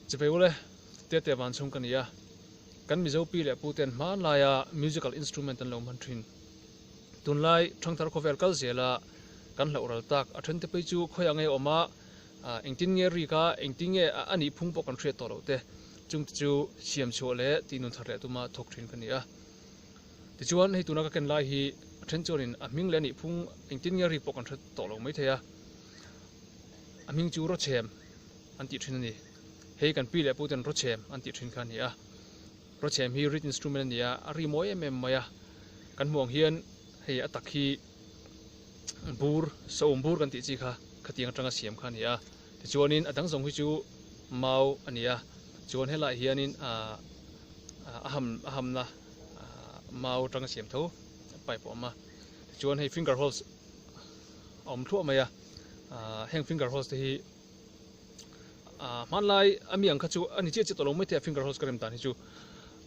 chỉ về ule tê van chung cái này kan mi zo pi le puten man la ya musical instrument an lo man thin tun lai thang thar khovel kal zela kan lo ral tak a then te pe chu khoya nge oma engtin nge ri ka engtin nge ani phung po kan thre to lo te chung chu siam chu le tinun thar le tuma thok thin kan ya ti chuan hei tuna ka ken lai hi then chorin aming le ni phung engtin nge ri po kan thre to lo mai theya aming chu Rawchhem an ti thin ani hei kan pi le puten Rawchhem an ti thin khan ya Rawchhem hi rit instrument nia ari moi maya kan muang hian hei atak hi bur som bur kan ti chi kha khatiang tanga siam khan nia ti chuanin adang zong hi chu mau ania chuan helai hianin aham na mau tanga siam tho pai po ma chuan hei finger holes om thu maya heng finger holes te hi manlai amiang kha chu ani che tolong mai te finger holes karem tan hi chu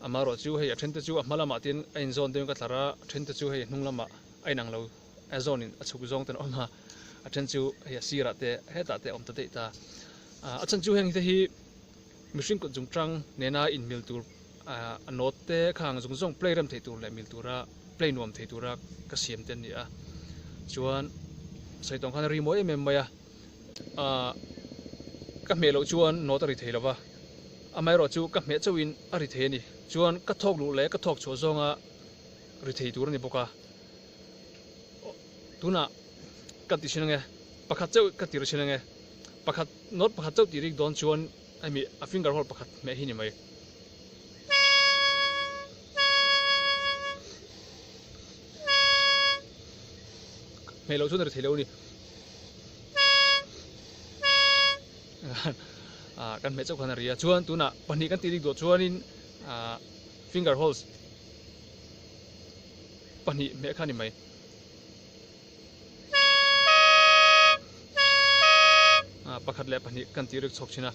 amaro chu hei athente chu amalama tin ain zone den ka thara athente chu hei hnunglama ainang lo azone in achuk zong ten oma athen chu hei sira te heta te om te ta achan chu heng te hi machine ko jungtrang nena in mil tur anot te khang zung play ram thei tur le mil tura play nom thei tura ka siam ten ni a chuan saitong khan ri moi em maya ka melo chuan not ri thei lawa amai ro chu ka me chawin ari the ni chuan ka thok lu le ka thok cho zonga ri thei tur ni boka tuna ka ti sinange pakhat chau ka tir sinange pakhat not pakhat chau tirik don chuan ami a finger hole pakhat me hi ni mai melo chu ri thei lo ni kan me chau khana ria chuan tuna pani kan tirik do chuanin finger holes pani me khani mai pakhat le pani kan tirik chok china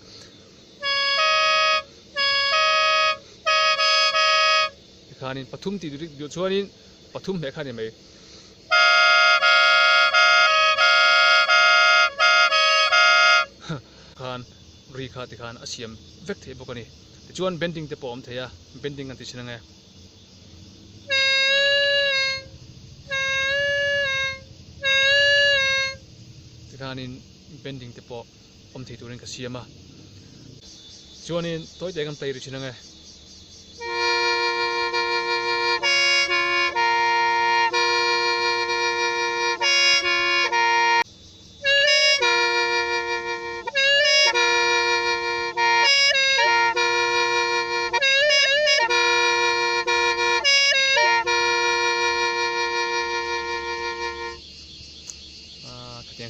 khanin pathum ti dik do chuanin pathum me khani mai khan ri kha ti khan asiam vek the bokani chuan bending te pom theya bending an ti chinanga ti khanin bending te po om thei turin ka siama chuanin toy te kan play ri chinanga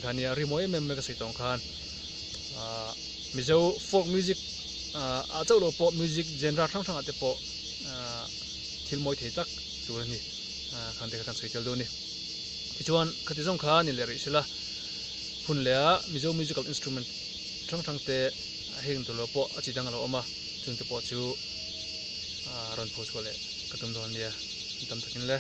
khania rimoi mem ka saitong khan mizo folk music a chaulo pop music genre thang thang ate po thil moi thei tak turani khan te kan saitel do ni chuan khati jong kha ni le ri sila hun le mizo musical instrument thang thang te heng to lo po achi dang lo oma chung te po chu ron pho chole katum don dia tam takin le